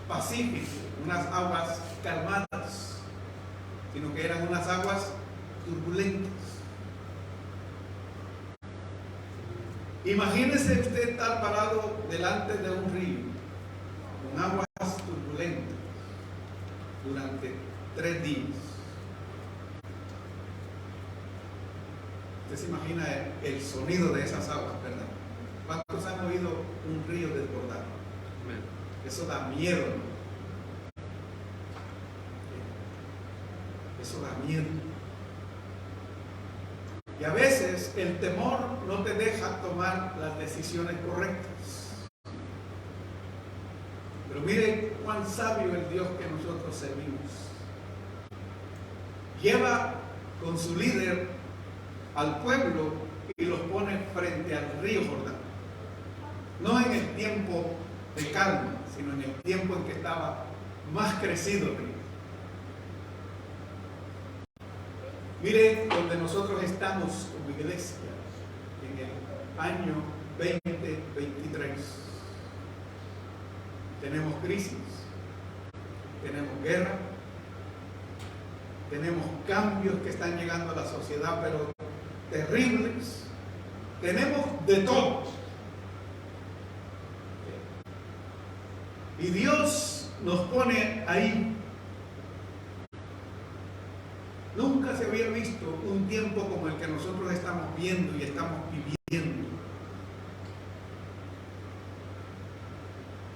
pacífico, unas aguas calmadas, sino que eran unas aguas turbulentas. Imagínese usted estar parado delante de un río con aguas turbulentas durante 3 días. Usted se imagina el sonido de esas aguas, ¿verdad? ¿Cuántos han oído un río desbordado? Eso da miedo, ¿no? Eso da miedo. Y a veces el temor no te deja tomar las decisiones correctas. Pero mire cuán sabio el Dios que nosotros servimos. Lleva con su líder al pueblo y los pone frente al río Jordán. No en el tiempo de calma, sino en el tiempo en que estaba más crecido el río. Mire donde nosotros estamos como iglesia en el año 2023. Tenemos crisis, tenemos guerra, tenemos cambios que están llegando a la sociedad, pero terribles. Tenemos de todo. Y Dios nos pone ahí. Nunca se había visto un tiempo como el que nosotros estamos viendo y estamos viviendo.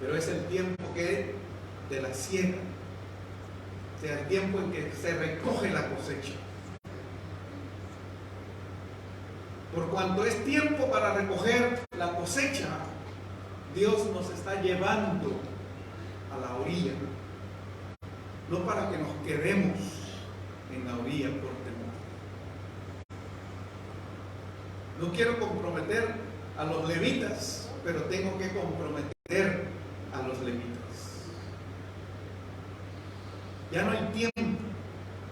Pero es el tiempo que de la siega, o sea, el tiempo en que se recoge la cosecha. Por cuanto es tiempo para recoger la cosecha, Dios nos está llevando a la orilla, no para que nos quedemos en la orilla por temor. No quiero comprometer a los levitas, pero tengo que comprometer a los levitas. Ya no hay tiempo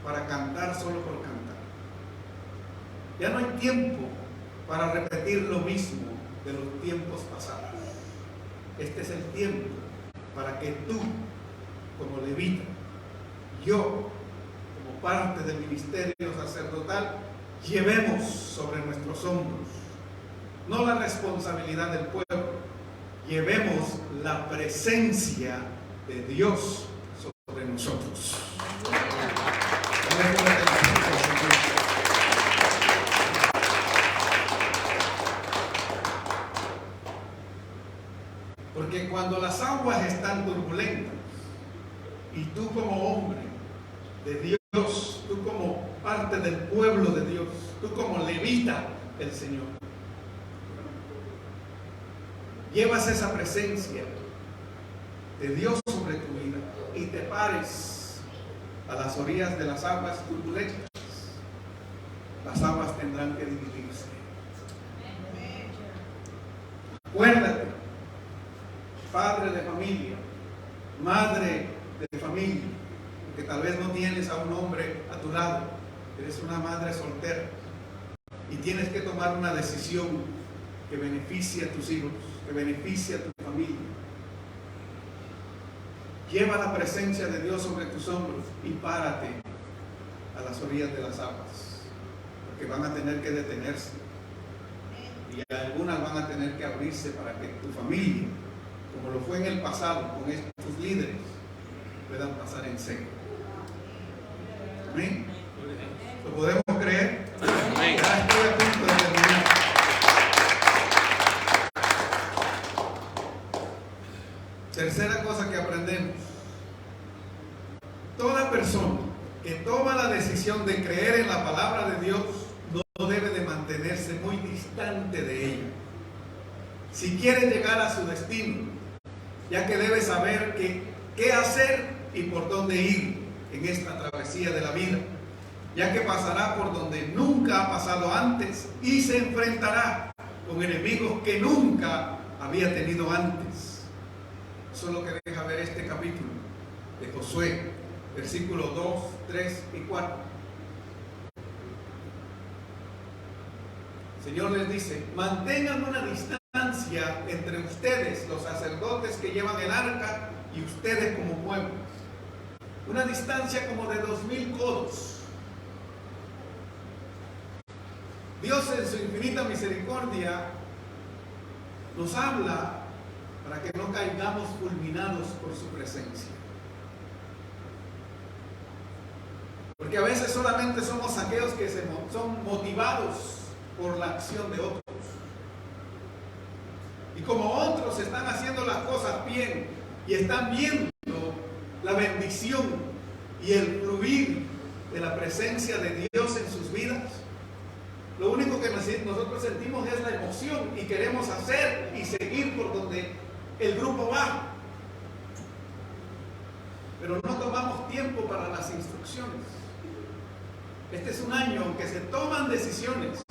para cantar solo por cantar. Ya no hay tiempo para repetir lo mismo de los tiempos pasados. Este es el tiempo para que tú, como levita, yo, como parte del ministerio sacerdotal, llevemos sobre nuestros hombros no la responsabilidad del pueblo, llevemos la presencia de Dios sobre nosotros. Porque cuando las aguas están turbulentas y tú como hombre de Dios, tú como parte del pueblo de Dios, tú como levita del Señor, llevas esa presencia de Dios sobre tu vida y te pares a las orillas de las aguas turbulentas, las aguas tendrán que dividirse. Acuérdate, padre de familia, madre de familia, que tal vez no tienes a un hombre a tu lado, eres una madre soltera y tienes que tomar una decisión que beneficie a tus hijos, que beneficie a tu familia. Lleva la presencia de Dios sobre tus hombros y párate a las orillas de las aguas, porque van a tener que detenerse y algunas van a tener que abrirse para que tu familia, como lo fue en el pasado con estos líderes, puedan pasar en seco. ¿Amén? ¿Lo podemos creer? Amén. Ya estoy a punto de terminar. Tercera cosa que aprendemos. Toda persona que toma la decisión de creer en la palabra de Dios no debe de mantenerse muy distante de ella. si quiere llegar a su destino, ya que debe saber qué hacer y por dónde ir en esta travesía de la vida, ya que pasará por donde nunca ha pasado antes y se enfrentará con enemigos que nunca había tenido antes. Eso es lo que deja ver este capítulo de Josué, versículos 2, 3 y 4. El Señor les dice: mantengan una distancia entre ustedes, los sacerdotes que llevan el arca, y ustedes como pueblo. Una distancia como de 2000 codos. Dios, en su infinita misericordia, nos habla para que no caigamos fulminados por su presencia. Porque a veces solamente somos aquellos que son motivados por la acción de otros. Y como otros están haciendo las cosas bien y están viendo la bendición y el fluir de la presencia de Dios en sus vidas, lo único que nosotros sentimos es la emoción y queremos hacer y seguir por donde el grupo va. Pero no tomamos tiempo para las instrucciones. Este es un año en que se toman decisiones,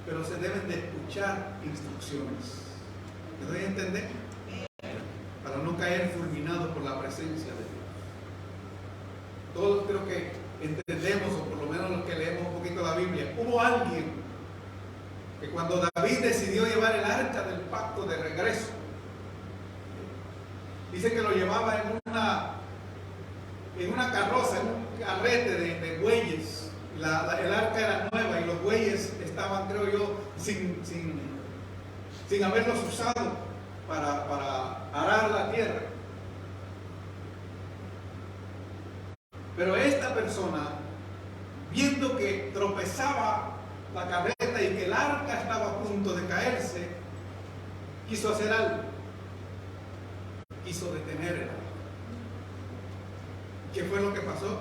pero se deben de escuchar instrucciones. ¿Me doy a entender? Para no caer fulminado por la presencia de Dios. Todos creo que entendemos, o por lo menos los que leemos un poquito la Biblia, hubo alguien que cuando David decidió llevar el arca del pacto de regreso, dice que lo llevaba en una carroza, en un carrete de bueyes. El arca era nueva y los bueyes estaban, creo yo, sin haberlos usado para arar la tierra. Pero esta persona, viendo que tropezaba la carreta y que el arca estaba a punto de caerse, quiso hacer algo. Quiso detener el arca. ¿Qué fue lo que pasó?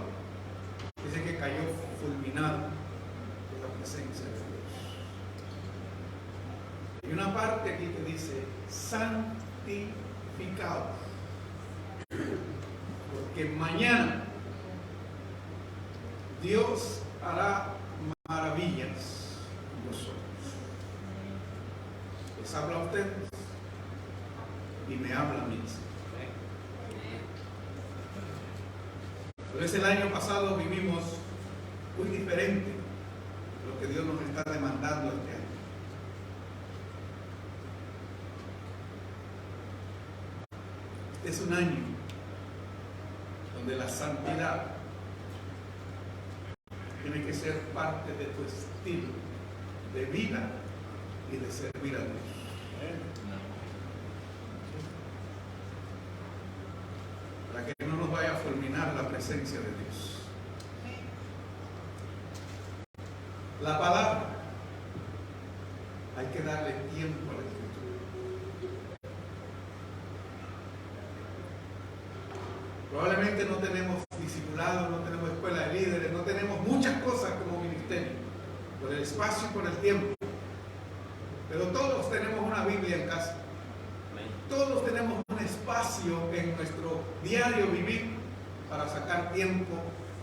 Dice que cayó fulminado por la presencia de Dios. Hay una parte aquí que dice santificado, porque mañana Dios hará maravillas en vosotros. Les habla a ustedes y me habla a mí. Pero el año pasado vivimos muy diferente de lo que Dios nos está demandando este año. Este es un año donde la santidad tiene que ser parte de tu estilo de vida y de servir a Dios. Para que no nos vaya a fulminar la presencia de Dios. La palabra, hay que darle tiempo a la escritura. Probablemente no tenemos discipulados, no tenemos escuela de líderes, no tenemos muchas cosas como ministerio, por el espacio y por el tiempo. Pero todos tenemos una Biblia en casa. Todos tenemos un espacio en nuestro diario vivir para sacar tiempo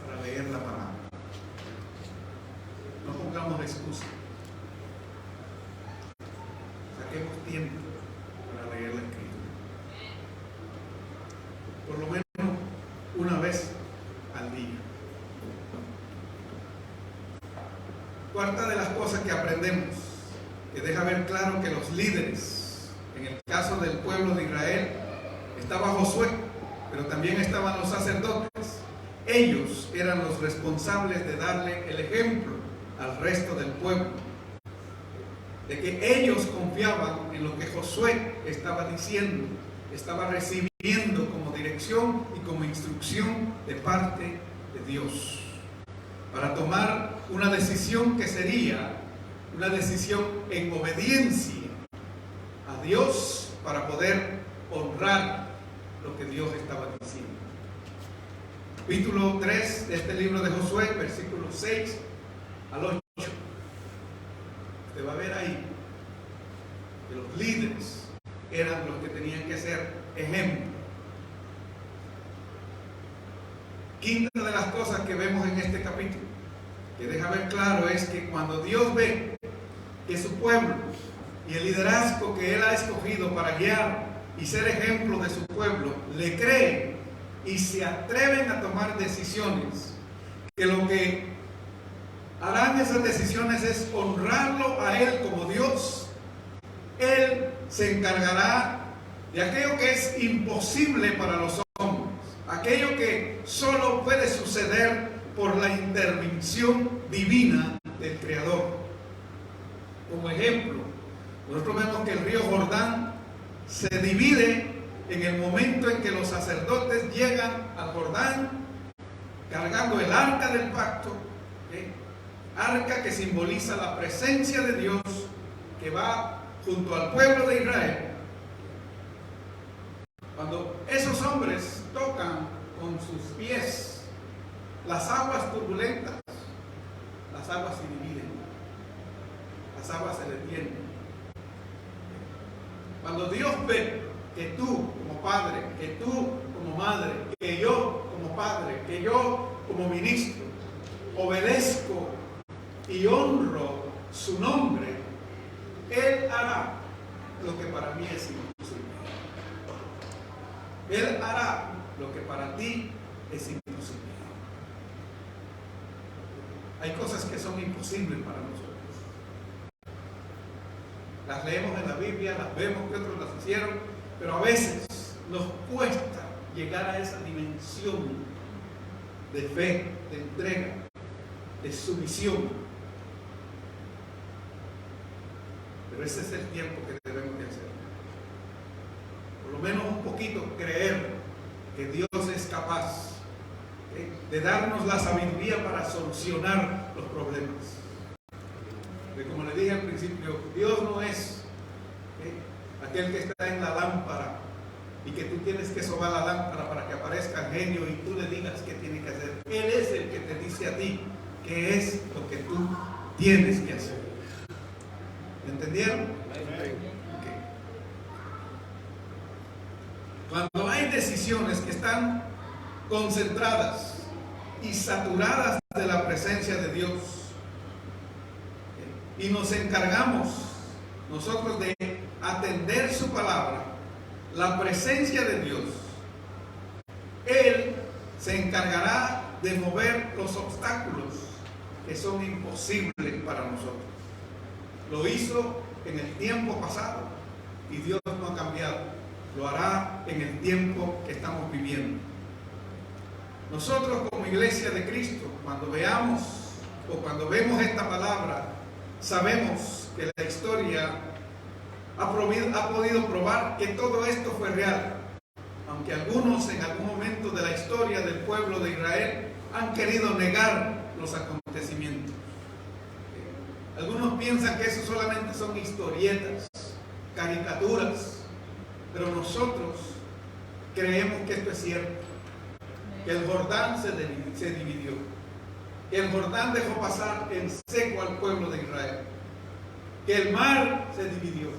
para leer la palabra. No pongamos excusa. Saquemos tiempo para leer la escritura. Por lo menos una vez al día. Cuarta de las cosas que aprendemos, que deja ver claro que los líderes, en el caso del pueblo de Israel, estaba Josué, pero también estaban los sacerdotes. Ellos eran los responsables de darle el ejemplo al resto del pueblo, de que ellos confiaban en lo que Josué estaba diciendo, estaba recibiendo como dirección y como instrucción de parte de Dios, para tomar una decisión que sería una decisión en obediencia a Dios, para poder honrar lo que Dios estaba diciendo. Capítulo 3 de este libro de Josué, versículos 6 al 8. Usted va a ver ahí que los líderes eran los que tenían que ser ejemplo. Quinta de las cosas que vemos en este capítulo, que deja ver claro, es que cuando Dios ve que su pueblo y el liderazgo que Él ha escogido para guiar y ser ejemplo de su pueblo, le creen y se atreven a tomar decisiones, que lo que harán esas decisiones es honrarlo a Él como Dios, Él se encargará de aquello que es imposible para los hombres, aquello que solo puede suceder por la intervención divina del Creador. Como ejemplo, nosotros vemos que el río Jordán se divide en el momento en que los sacerdotes llegan al Jordán cargando el arca del pacto, arca que simboliza la presencia de Dios que va junto al pueblo de Israel. Cuando esos hombres tocan con sus pies las aguas turbulentas, las aguas se dividen, las aguas se detienen. Cuando Dios ve que tú como padre, que tú como madre, que yo como padre, que yo como ministro obedezco y honro su nombre, Él hará lo que para mí es imposible. Él hará lo que para ti es imposible. Hay cosas que son imposibles para nosotros. Las leemos en la Biblia, las vemos que otros las hicieron, pero a veces nos cuesta llegar a esa dimensión de fe, de entrega, de sumisión. Pero ese es el tiempo que debemos de hacer. Por lo menos un poquito creer que Dios es capaz de darnos la sabiduría para solucionar los problemas. Porque como le dije al principio, Dios no es aquel que está en la lámpara y que tú tienes que sobar la lámpara para que aparezca el genio y tú le digas qué tiene que hacer. Él es el que te dice a ti qué es lo que tú tienes que hacer. ¿Me entendieron? Okay. Cuando hay decisiones que están concentradas y saturadas de la presencia de Dios, y nos encargamos nosotros de atender su palabra, la presencia de Dios, Él se encargará de mover los obstáculos que son imposibles para nosotros. Lo hizo en el tiempo pasado y Dios no ha cambiado. Lo hará en el tiempo que estamos viviendo. Nosotros como iglesia de Cristo, cuando veamos o cuando vemos esta palabra, sabemos que la historia ha podido probar que todo esto fue real, aunque algunos en algún momento de la historia del pueblo de Israel han querido negar los acontecimientos. Algunos piensan que eso solamente son historietas, caricaturas, pero nosotros creemos que esto es cierto, que el Jordán se dividió, que el Jordán dejó pasar en seco al pueblo de Israel, que el mar se dividió,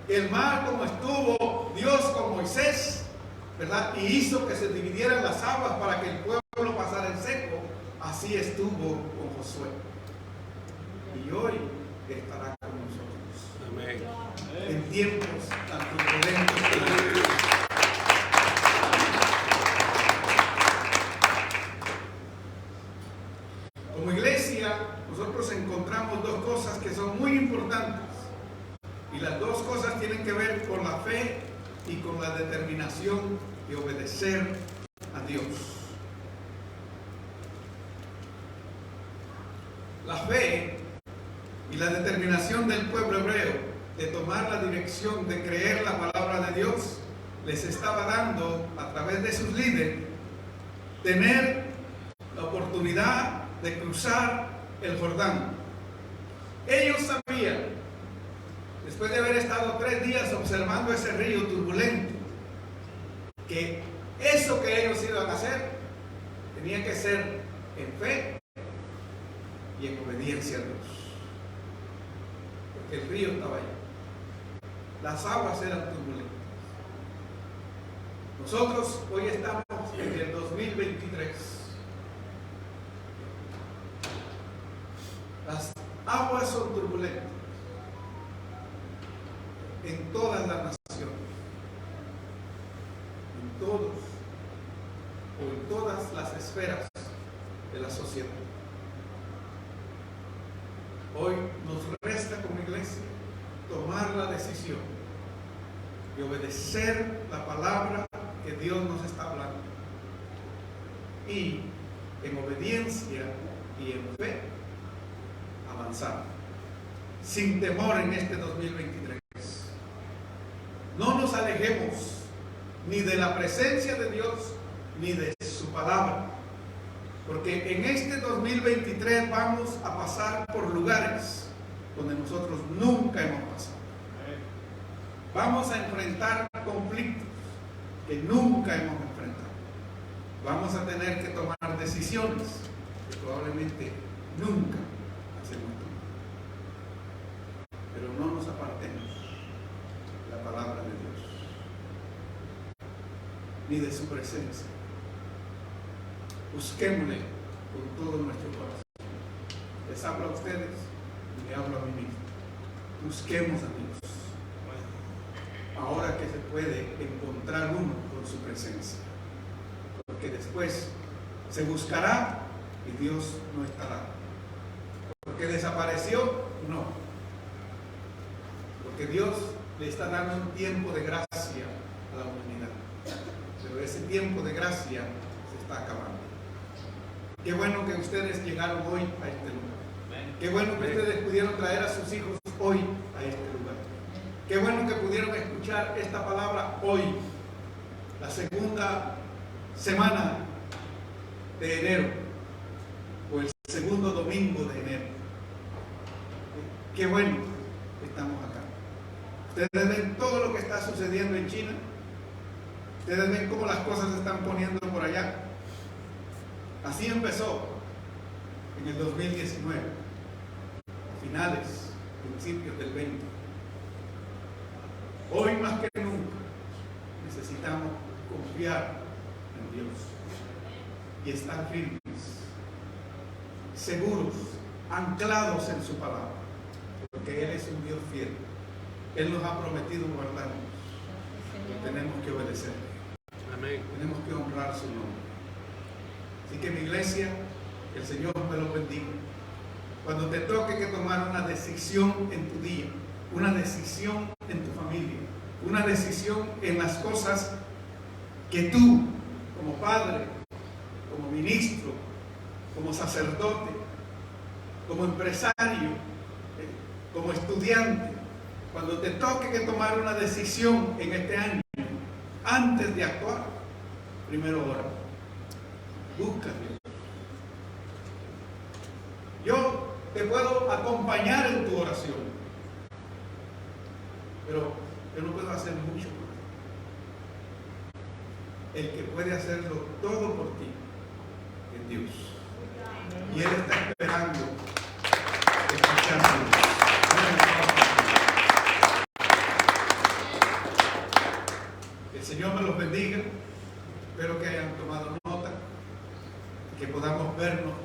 que el mar como estuvo Dios con Moisés, ¿verdad? Y hizo que se dividieran las aguas para que el pueblo pasara en seco, así estuvo con Josué. Y hoy estará con nosotros. Amén. En tiempos tan turbulentos. Como iglesia, nosotros encontramos dos cosas que son muy importantes. Y las dos cosas tienen que ver con la fe y con la determinación de obedecer a Dios. La fe y la determinación del pueblo hebreo de tomar la dirección de creer la palabra de Dios les estaba dando, a través de sus líderes, tener la oportunidad de cruzar el Jordán. Ellos sabían, después de haber estado 3 días observando ese río turbulento, que eso que ellos iban a hacer tenía que ser en fe y en obediencia a Dios, porque el río estaba allá. las aguas eran turbulentas. Nosotros hoy estamos en el 2023. Las aguas son turbulentas en todas las naciones, en todos o en todas las esferas de la sociedad. Hoy nos resta como iglesia tomar la decisión de obedecer la palabra que Dios nos está hablando y en obediencia y en fe avanzar sin temor en este 2023. No nos alejemos ni de la presencia de Dios ni de su palabra, porque en este 2023 vamos a pasar por lugares donde nosotros nunca hemos pasado. Vamos a enfrentar conflictos que nunca hemos enfrentado. Vamos a tener que tomar decisiones que probablemente nunca hacemos tomar. Pero no nos apartemos de la palabra de Dios ni de su presencia. Busquémosle con todo nuestro corazón. Les hablo a ustedes y le hablo a mí mismo. Busquemos a Dios ahora que se puede encontrar uno con su presencia, porque después se buscará y Dios no estará, porque desapareció, no, porque Dios le está dando un tiempo de gracia a la humanidad, pero ese tiempo de gracia se está acabando. Qué bueno que ustedes llegaron hoy a este lugar. Qué bueno que ustedes pudieron traer a sus hijos hoy a este lugar. Qué bueno que pudieron escuchar esta palabra hoy, la segunda semana de enero, o el segundo domingo de enero. Qué bueno que estamos acá. Ustedes ven todo lo que está sucediendo en China. Ustedes ven cómo las cosas se están poniendo por allá. Así empezó en el 2019, a finales, principios del 20. Hoy más que nunca necesitamos confiar en Dios y estar firmes, seguros, anclados en su palabra, porque Él es un Dios fiel. Él nos ha prometido guardarnos y tenemos que obedecerle. Amén. Tenemos que honrar su nombre. Así que mi iglesia, que el Señor me lo bendiga. Cuando te toque que tomar una decisión en tu día, una decisión en tu familia, una decisión en las cosas que tú, como padre, como ministro, como sacerdote, como empresario, como estudiante, cuando te toque que tomar una decisión en este año, antes de actuar, primero ora. Busca a Dios. Yo te puedo acompañar en tu oración, pero yo no puedo hacer mucho por ti. El que puede hacerlo todo por ti es Dios. Y Él está esperando escucharte.